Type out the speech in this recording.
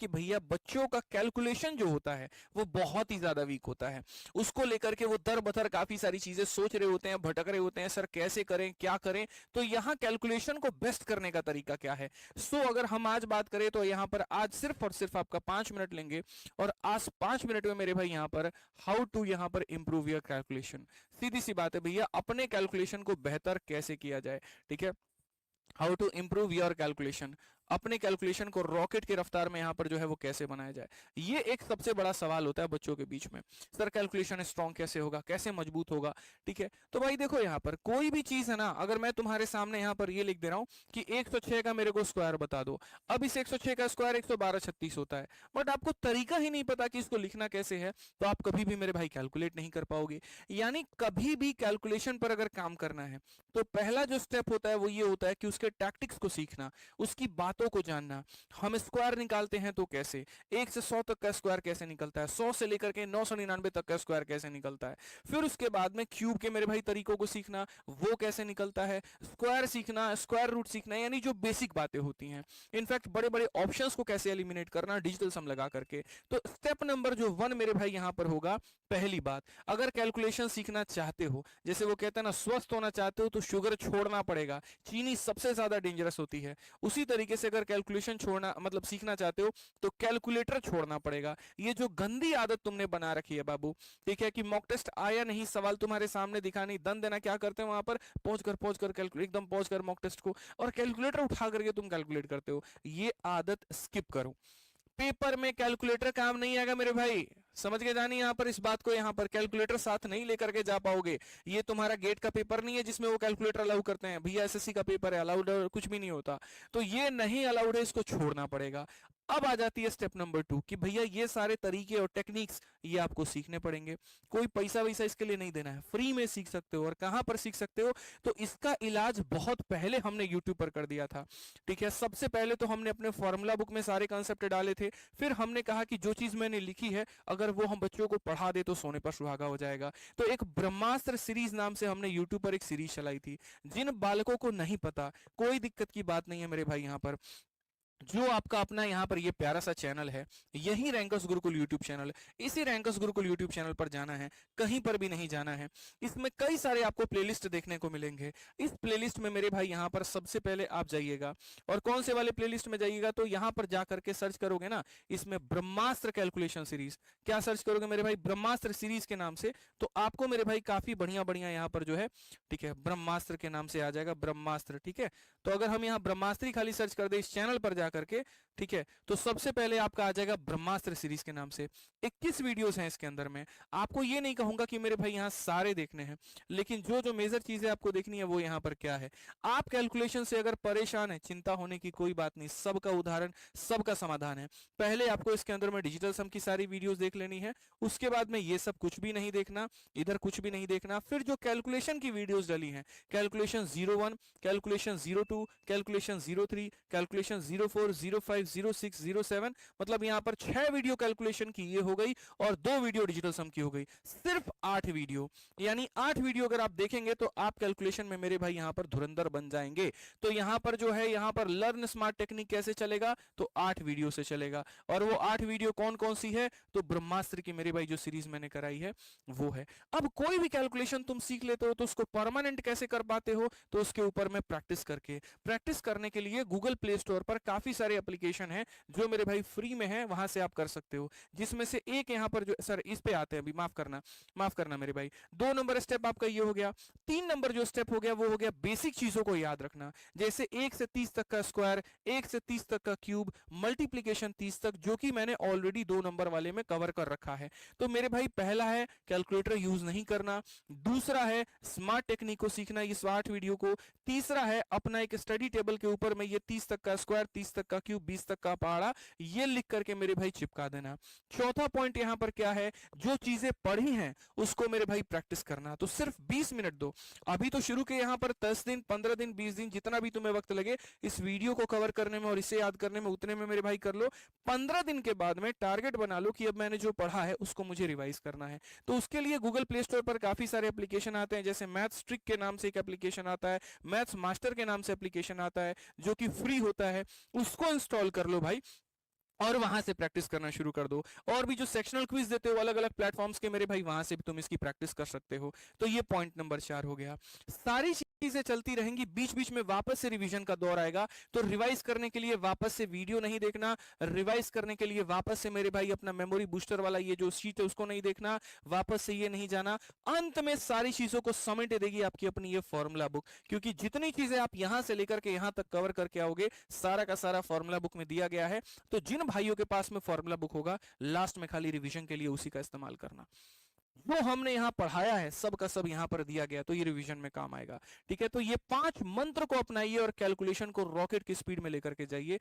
कि भैया बच्चों का कैलकुलेशन जो होता है वो बहुत ही ज्यादा वीक होता है। उसको लेकर के वो दर बदर काफी सारी चीजें सोच रहे होते हैं, भटक रहे होते हैं, सर कैसे करें क्या करें। तो यहाँ कैलकुलेशन को बेस्ट करने का तरीका क्या है। सो अगर हम आज बात करें तो यहाँ पर आज सिर्फ और सिर्फ आपका 5 मिनट लेंगे, और आज 5 मिनट में मेरे भाई यहाँ पर हाउ टू यहाँ पर इंप्रूव योर कैलकुलेशन। सीधी सी बात है भैया, अपने कैलकुलेशन को बेहतर कैसे किया जाए। ठीक है, how to improve your calculation, अपने कैलकुलेशन को रॉकेट की रफ्तार में यहां पर जो है वो कैसे बनाया जाए। ये एक सबसे बड़ा सवाल होता है बच्चों के बीच में, सर कैलकुलेशन स्ट्रांग कैसे होगा, कैसे मजबूत होगा। ठीक है, तो भाई देखो यहां पर कोई भी चीज है ना, अगर मैं तुम्हारे सामने यहां पर ये लिख दे रहा हूं कि 106 का मेरे को स्क्वायर बता दो, अब इस 106 का स्क्वायर 112 36 होता है, बट आपको तरीका ही नहीं पता कि इसको लिखना कैसे है, तो आप कभी भी मेरे भाई कैलकुलेट नहीं कर पाओगे। यानी कभी भी कैलकुलेशन पर अगर काम करना है तो पहला जो स्टेप होता है वो ये होता है कि उसके टैक्टिक्स को सीखना, उसकी बातों को जानना। हम स्क्वायर निकालते हैं तो कैसे, 1 से 100 तक का स्क्वायर कैसे निकलता है, 100 से लेकर के 999 तक का स्क्वायर कैसे निकलता है। फिर उसके बाद में क्यूब के मेरे भाई तरीकों को सीखना, वो कैसे निकलता है, स्क्वायर सीखना, स्क्वायर रूट सीखना, यानी जो बेसिक बातें होती हैं। इनफैक्ट बड़े बड़े ऑप्शंस को कैसे एलिमिनेट करना डिजिटल सम लगा करके। तो स्टेप नंबर जो 1 मेरे भाई यहां पर होगा, पहली बात, अगर कैलकुलेशन सीखना चाहते हो, जैसे वो कहते हैं ना स्वस्थ होना चाहते हो तो शुगर छोड़ना पड़ेगा, चीनी सबसे ज्यादा डेंजरस होती है, उसी तरीके से अगर कैलकुलेशन छोड़ना मतलब सीखना चाहते हो तो कैलकुलेटर छोड़ना पड़ेगा। ये जो गंदी आदत तुमने बना रखी है बाबू, ठीक है, कि मॉक टेस्ट आया नहीं, सवाल तुम्हारे सामने दिखा नहीं, दन देना, क्या करते हो वहां पर पहुंच कर कैलकुलेट एकदम पहुंच कर मॉक टेस्ट को, और कैलकुलेटर उठा करके तुम कैलकुलेट करते हो। ये आदत स्किप करो। पेपर में कैलकुलेटर काम नहीं आएगा मेरे भाई, समझ के जानी यहां पर इस बात को, यहां पर कैलकुलेटर साथ नहीं लेकर के जा पाओगे। ये तुम्हारा गेट का पेपर नहीं है जिसमें वो कैलकुलेटर अलाउ करते हैं, भैया एसएससी का पेपर है, अलाउड कुछ भी नहीं होता। तो ये नहीं अलाउड है, इसको छोड़ना पड़ेगा। अब आ जाती है स्टेप नंबर 2 कि भैया ये सारे तरीके और टेक्निक्स ये आपको सीखने पड़ेंगे, कोई पैसा वैसा इसके लिए नहीं देना है, फ्री में सीख सकते हो। और कहां पर सीख सकते हो, तो इसका इलाज बहुत पहले हमने यूट्यूब पर कर दिया था। ठीक है, सबसे पहले तो हमने अपने फॉर्मूला बुक में सारे कंसेप्ट डाले थे, फिर हमने कहा कि जो चीज मैंने लिखी है अगर वो हम बच्चों को पढ़ा दे तो सोने पर सुहागा हो जाएगा। तो एक ब्रह्मास्त्र सीरीज नाम से हमने यूट्यूब पर एक सीरीज चलाई थी। जिन बालकों को नहीं पता, कोई दिक्कत की बात नहीं है मेरे भाई, यहां पर जो आपका अपना यहाँ पर ये प्यारा सा चैनल है, यही रैंकर्स गुरुकुल यूट्यूब चैनल, इसी रैंकर्स गुरुकुल यूट्यूब चैनल पर जाना है, कहीं पर भी नहीं जाना है। इसमें कई सारे आपको प्लेलिस्ट देखने को मिलेंगे। इस प्लेलिस्ट में मेरे भाई यहाँ पर सबसे पहले आप जाइएगा, और कौन से वाले प्लेलिस्ट में जाइएगा, तो यहाँ पर जाकर के सर्च करोगे ना, इसमें ब्रह्मास्त्र कैलकुलेशन सीरीज, क्या सर्च करोगे मेरे भाई, ब्रह्मास्त्र सीरीज के नाम से, तो आपको मेरे भाई काफी बढ़िया बढ़िया यहाँ पर जो है, ठीक है, ब्रह्मास्त्र के नाम से आ जाएगा, ब्रह्मास्त्र। ठीक है, तो अगर हम यहाँ ब्रह्मास्त्र खाली सर्च कर दे इस चैनल पर करके, ठीक है, तो सबसे पहले आपका आ जाएगा ब्रह्मास्त्र सीरीज के नाम से। 21 वीडियोस हैं इसके अंदर में। आपको ये नहीं कहूंगा कि मेरे भाई यहां सारे देखने हैं, लेकिन जो जो मेजर चीजें आपको देखनी है वो यहां पर क्या है। आप कैलकुलेशन से अगर परेशान है, चिंता होने की कोई बात नहीं, सबका उदाहरण, सबका समाधान है। पहले आपको इसके अंदर में डिजिटल सम की सारी वीडियोस देख लेनी है, उसके बाद में ये सब कुछ भी नहीं देखना, इधर कुछ भी नहीं देखना। फिर जो कैलकुलेशन की वीडियोस डली हैं, कैलकुलेशन 01, कैलकुलेशन 02, कैलकुलेशन 03, कैलकुलेशन 04, 05, 06, 07, मतलब यहां पर 6 वीडियो कैलकुलेशन की ये हो गई, और 2 वीडियो डिजिटल सम की हो गई, सिर्फ 8 वीडियो। यानी 8 वीडियो अगर आप देखेंगे तो आप कैलकुलेशन में मेरे भाई यहां पर धुरंधर बन जाएंगे। तो यहां पर जो है, यहां पर लर्न स्मार्ट टेक्निक कैसे चलेगा, तो 8 वीडियो से चलेगा। और वो 8 वीडियो कौन कौन सी है, तो ब्रह्मास्त्र की मेरे भाई जो सीरीज मैंने कराई है वो है। अब कोई भी कैलकुलेशन तुम सीख लेते हो तो उसको परमानेंट कैसे कर पाते हो, तो उसके ऊपर में प्रैक्टिस करके, प्रैक्टिस करने के लिए गूगल प्ले स्टोर पर काफी सारे एप्लीकेशन हैं जो मेरे भाई फ्री में है, वहां से आप कर सकते हो। जिसमें से एक यहां पर जो सर इस पे आते हैं अभी, माफ करना मेरे भाई। 2 नंबर स्टेप आपका ये हो गया। 3 नंबर जो स्टेप हो गया वो हो गया बेसिक चीजों को याद रखना, जैसे 1 से 30 तक का स्क्वायर, 1 से 30 तक का क्यूब, मल्टीप्लीकेशन 30 तक, जो कि मैंने ऑलरेडी 2 नंबर वाले में कवर कर रखा है। तो मेरे भाई पहला है कैलकुलेटर यूज नहीं करना, दूसरा है स्मार्ट टेक्निक को सीखना, ये 8 वीडियो को, तीसरा है अपना एक स्टडी टेबल के ऊपर में ये 30 तक का स्क्वायर, 30 तक का क्यूब, 20 तक का पहाड़ा, ये लिख करके मेरे भाई चिपका देना। चौथा पॉइंट यहां पर क्या है, जो चीजें पढ़ी हैं उसको मेरे भाई प्रैक्टिस करना। तो सिर्फ 20 मिनट दो, अभी तो शुरू के यहां पर 10 दिन, 15 दिन, 20 दिन, जितना भी तुम्हें वक्त लगे इस वीडियो को कवर करने में और इसे याद करने में, उतने में मेरे भाई कर लो। 15 दिन के बाद में टारगेट बना लो कि अब मैंने जो पढ़ा है उसको मुझे रिवाइज करना है। तो उसके लिए गूगल प्ले स्टोर पर काफी सारे एप्लीकेशन आते हैं, जैसे मैथ्स ट्रिक के नाम से एक एप्लीकेशन आता है, मैथ्स मास्टर के नाम से एप्लीकेशन आता है जो कि फ्री होता है, उसको इंस्टॉल कर लो भाई। और वहां से प्रैक्टिस करना शुरू कर दो। और भी जो सेक्शनल क्विज देते हो अलग अलग प्लेटफॉर्म्स के मेरे भाई, वहां से भी तुम इसकी प्रैक्टिस कर सकते हो। तो ये पॉइंट नंबर 4 हो गया। सारी चीजें चलती रहेंगी, बीच बीच में वापस से रिवीजन का दौर आएगा, तो रिवाइज करने के लिए वापस से वीडियो नहीं देखना, रिवाइज करने के लिए वापस से मेरे भाई अपना मेमोरी बूस्टर वाला ये जो शीट है उसको नहीं देखना, वापस से ये नहीं जाना। अंत में सारी चीजों को समेट देगी आपकी अपनी ये फॉर्मूला बुक, क्योंकि जितनी चीजें आप यहां से लेकर के यहां तक कवर करके आओगे सारा का सारा फॉर्मूला बुक में दिया गया है। तो जिन भाइयों के पास में फॉर्मूला बुक होगा, लास्ट में खाली रिवीजन के लिए उसी का इस्तेमाल करना। जो हमने यहां पढ़ाया है सब का सब यहां पर दिया गया, तो ये रिवीजन में काम आएगा। ठीक है, तो ये 5 मंत्र को अपनाइए और कैलकुलेशन को रॉकेट की स्पीड में लेकर के जाइए।